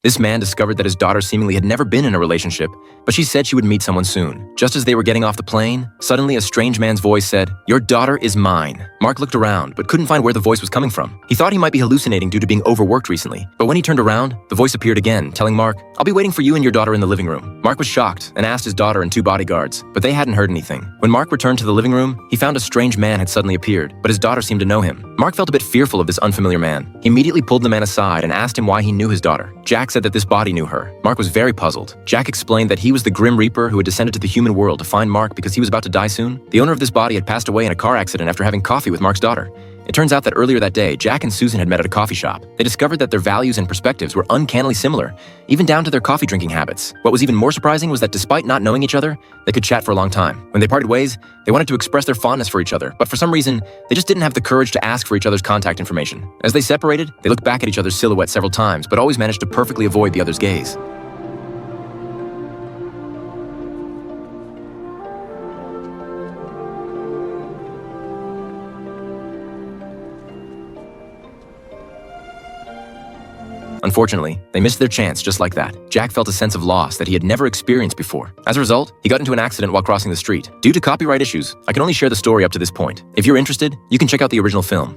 This man discovered that his daughter seemingly had never been in a relationship, but she said she would meet someone soon. Just as they were getting off the plane, suddenly a strange man's voice said, "Your daughter is mine." Mark looked around, but couldn't find where the voice was coming from. He thought he might be hallucinating due to being overworked recently, but when he turned around, the voice appeared again, telling Mark, "I'll be waiting for you and your daughter in the living room." Mark was shocked and asked his daughter and two bodyguards, but they hadn't heard anything. When Mark returned to the living room, he found a strange man had suddenly appeared, but his daughter seemed to know him. Mark felt a bit fearful of this unfamiliar man. He immediately pulled the man aside and asked him why he knew his daughter. Jack said that this body knew her. Mark was very puzzled. Jack explained that he was the Grim Reaper who had descended to the human world to find Mark because he was about to die soon. The owner of this body had passed away in a car accident after having coffee with Mark's daughter. It turns out that earlier that day, Jack and Susan had met at a coffee shop. They discovered that their values and perspectives were uncannily similar, even down to their coffee drinking habits. What was even more surprising was that despite not knowing each other, they could chat for a long time. When they parted ways, they wanted to express their fondness for each other, but for some reason, they just didn't have the courage to ask for each other's contact information. As they separated, they looked back at each other's silhouette several times, but always managed to perfectly avoid the other's gaze. Unfortunately, they missed their chance just like that. Jack felt a sense of loss that he had never experienced before. As a result, he got into an accident while crossing the street. Due to copyright issues, I can only share the story up to this point. If you're interested, you can check out the original film.